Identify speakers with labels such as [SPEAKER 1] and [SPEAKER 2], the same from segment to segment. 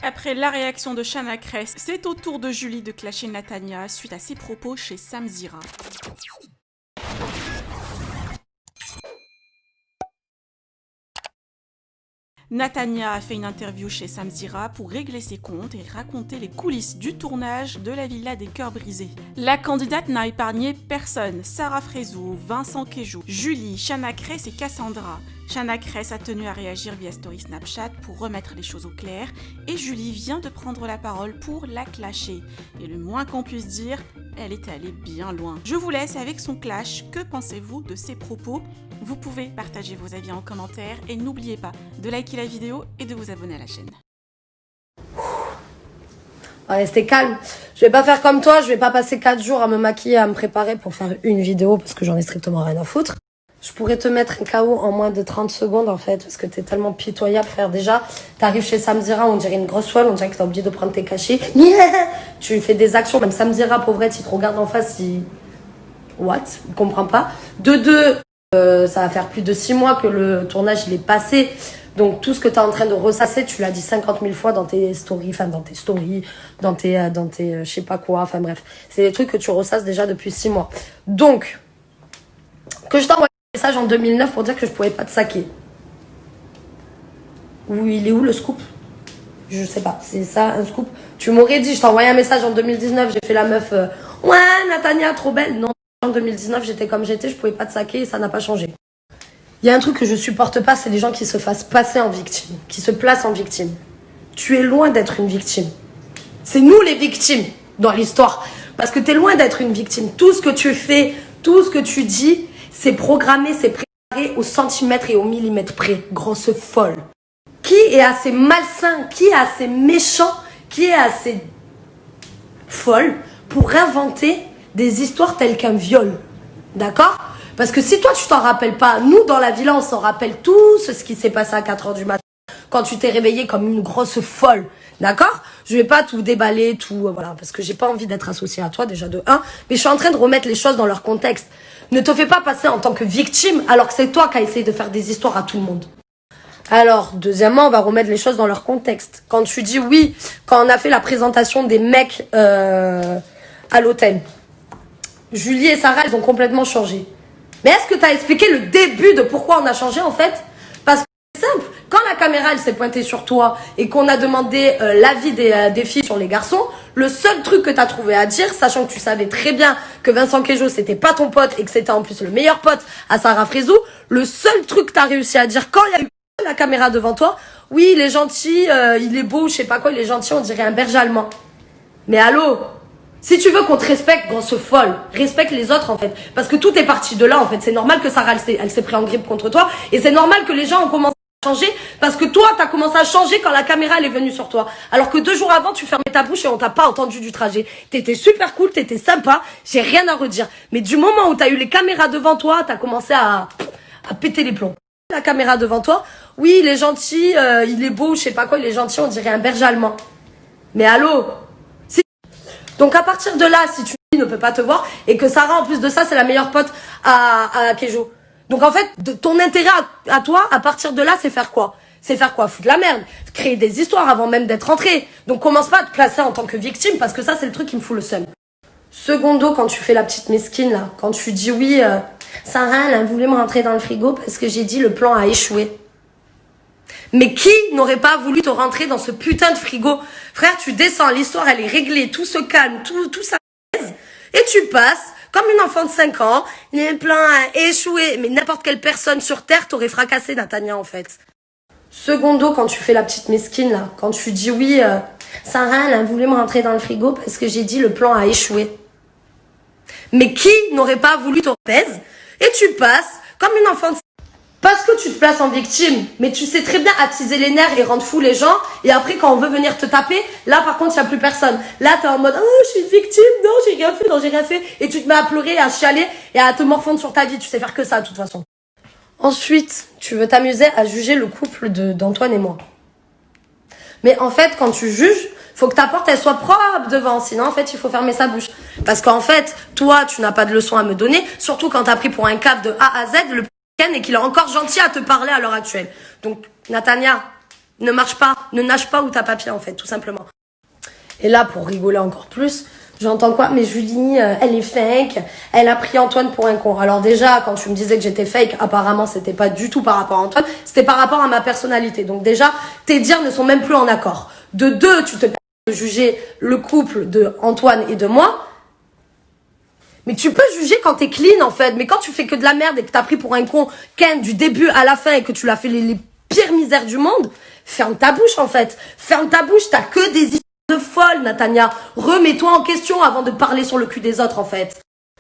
[SPEAKER 1] Après la réaction de Chana Cress, c'est au tour de Julie de clasher Natania suite à ses propos chez Samzira. Natania a fait une interview chez Samzira pour régler ses comptes et raconter les coulisses du tournage de la Villa des Cœurs Brisés. La candidate n'a épargné personne, Sarah Frézou, Vincent Quéjou, Julie, Chana Cress et Cassandra. Chana Cress a tenu à réagir via story Snapchat pour remettre les choses au clair et Julie vient de prendre la parole pour la clasher. Et le moins qu'on puisse dire, elle est allée bien loin. Je vous laisse avec son clash, que pensez-vous de ses propos ? Vous pouvez partager vos avis en commentaire et n'oubliez pas de liker la vidéo et de vous abonner à la chaîne.
[SPEAKER 2] Restez calme. Je vais pas faire comme toi, je vais pas passer 4 jours à me maquiller, à me préparer pour faire une vidéo parce que j'en ai strictement rien à foutre. Je pourrais te mettre un KO en moins de 30 secondes en fait, parce que t'es tellement pitoyable, frère. Déjà, t'arrives chez Samzira, on dirait une grosse folle, on dirait que t'as oublié de prendre tes cachets. Tu fais des actions, même Samzira, pauvrette, il te regarde en face, il... What? Il comprend pas. De deux, ça va faire plus de 6 mois que le tournage il est passé. Donc tout ce que tu es en train de ressasser, tu l'as dit 50 000 fois dans tes stories, enfin dans tes stories, dans tes je sais pas quoi, enfin bref. C'est des trucs que tu ressasses déjà depuis 6 mois. Donc, que je t'envoie un message en 2009 pour dire que je pouvais pas te saquer. Il est où le scoop? Je sais pas, c'est ça un scoop? Tu m'aurais dit, je t'ai envoyé un message en 2019, j'ai fait la meuf, ouais Natania trop belle. Non, en 2019 j'étais comme j'étais, je pouvais pas te saquer et ça n'a pas changé. Il y a un truc que je supporte pas, c'est les gens qui se fassent passer en victime, qui se placent en victime. Tu es loin d'être une victime. C'est nous les victimes dans l'histoire. Parce que tu es loin d'être une victime. Tout ce que tu fais, tout ce que tu dis, c'est programmé, c'est préparé au centimètre et au millimètre près. Grosse folle. Qui est assez malsain, qui est assez méchant, qui est assez folle pour inventer des histoires telles qu'un viol? D'accord? Parce que si toi tu t'en rappelles pas, nous dans la villa on s'en rappelle tous ce qui s'est passé à 4 h du matin quand tu t'es réveillée comme une grosse folle, d'accord? Je vais pas tout déballer, tout, voilà, parce que j'ai pas envie d'être associée à toi déjà de 1, mais je suis en train de remettre les choses dans leur contexte. Ne te fais pas passer en tant que victime alors que c'est toi qui as essayé de faire des histoires à tout le monde. Alors, deuxièmement, on va remettre les choses dans leur contexte. Quand tu dis oui, quand on a fait la présentation des mecs à l'hôtel, Julie et Sarah, elles ont complètement changé. Mais est-ce que tu as expliqué le début de pourquoi on a changé en fait? Parce que c'est simple, quand la caméra elle s'est pointée sur toi et qu'on a demandé l'avis des filles sur les garçons, le seul truc que tu as trouvé à dire, sachant que tu savais très bien que Vincent Quéjou c'était pas ton pote et que c'était en plus le meilleur pote à Sarah Frézou, le seul truc que tu as réussi à dire quand il y a eu la caméra devant toi, oui il est gentil, il est beau, je sais pas quoi, il est gentil, on dirait un berger allemand. Mais allô? Si tu veux qu'on te respecte, grosse folle, respecte les autres en fait. Parce que tout est parti de là en fait. C'est normal que Sarah, elle s'est pris en grippe contre toi. Et c'est normal que les gens ont commencé à changer. Parce que toi, t'as commencé à changer quand la caméra, elle est venue sur toi. Alors que 2 jours avant, tu fermais ta bouche et on t'a pas entendu du trajet. T'étais super cool, t'étais sympa. J'ai rien à redire. Mais du moment où t'as eu les caméras devant toi, t'as commencé à péter les plombs. La caméra devant toi, oui, il est gentil, il est beau, je sais pas quoi, il est gentil, on dirait un berger allemand. Mais allô? Donc à partir de là, si tu ne peux pas te voir et que Sarah en plus de ça c'est la meilleure pote à Quéjou. Donc en fait, ton intérêt à toi, à partir de là, c'est faire quoi? C'est faire quoi? Foutre la merde, créer des histoires avant même d'être rentré. Donc commence pas à te placer en tant que victime parce que ça c'est le truc qui me fout le seum. Secondo, quand tu fais la petite mesquine là, quand tu dis oui, Sarah elle a voulu me rentrer dans le frigo parce que j'ai dit le plan a échoué. Mais qui n'aurait pas voulu te rentrer dans ce putain de frigo? Frère, tu descends, l'histoire elle est réglée, tout se calme, tout s'apaise. Et tu passes, comme une enfant de 5 ans, le plan a échoué. Mais n'importe quelle personne sur terre t'aurait fracassé, Natania, en fait. Secondo, quand tu fais la petite mesquine, là, quand tu dis oui, Sarah elle a voulu me rentrer dans le frigo parce que j'ai dit le plan a échoué. Mais qui n'aurait pas voulu te pèse? Et tu passes, comme une enfant de... Parce que tu te places en victime, mais tu sais très bien attiser les nerfs et rendre fou les gens. Et après, quand on veut venir te taper, là, par contre, il n'y a plus personne. Là, t'es en mode, oh, je suis une victime, non, j'ai rien fait, non, j'ai rien fait. Et tu te mets à pleurer, à chialer et à te morfondre sur ta vie. Tu sais faire que ça, de toute façon. Ensuite, tu veux t'amuser à juger le couple d'Antoine et moi. Mais en fait, quand tu juges, faut que ta porte, elle soit propre devant. Sinon, en fait, il faut fermer sa bouche. Parce qu'en fait, toi, tu n'as pas de leçon à me donner. Surtout quand t'as pris pour un cap de A à Z, le et qu'il est encore gentil à te parler à l'heure actuelle. Donc, Natania, Ne marche pas, ne nage pas où t'as pas pied en fait, tout simplement. Et là, pour rigoler encore plus, j'entends quoi? Mais Julie, elle est fake, elle a pris Antoine pour un con. Alors déjà, quand tu me disais que j'étais fake, apparemment, c'était pas du tout par rapport à Antoine, c'était par rapport à ma personnalité. Donc déjà, tes dires ne sont même plus en accord. De deux, tu te permets de juger le couple de Antoine et de moi. Mais tu peux juger quand t'es clean, en fait. Mais quand tu fais que de la merde et que t'as pris pour un con Ken du début à la fin et que tu l'as fait les pires misères du monde, ferme ta bouche, en fait. Ferme ta bouche, t'as que des de folle, Natania. Remets-toi en question avant de parler sur le cul des autres, en fait.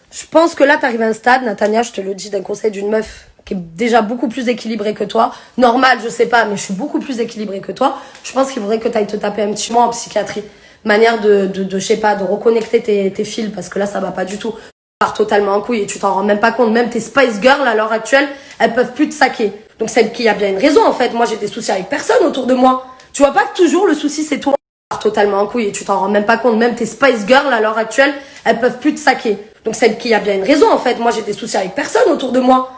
[SPEAKER 2] Je pense que là, t'arrives à un stade, Natania, je te le dis d'un conseil d'une meuf qui est déjà beaucoup plus équilibrée que toi. Normal, je sais pas, mais je suis beaucoup plus équilibrée que toi. Je pense qu'il faudrait que t'ailles te taper un petit mois en psychiatrie. Manière je sais pas, de reconnecter tes fils, parce que là, ça va pas du tout. Tu pars totalement en couille et tu t'en rends même pas compte. Même tes Spice Girls, à l'heure actuelle, elles peuvent plus te saquer. Donc, c'est qu'il y a bien une raison, en fait. Moi, j'ai des soucis avec personne autour de moi. Tu vois pas que toujours le souci, c'est toi. Totalement en couille et tu t'en rends même pas compte. Même tes Spice Girls, à l'heure actuelle, elles peuvent plus te saquer. Donc c'est qu'il y a bien une raison, en fait. Moi, j'ai des soucis avec personne autour de moi.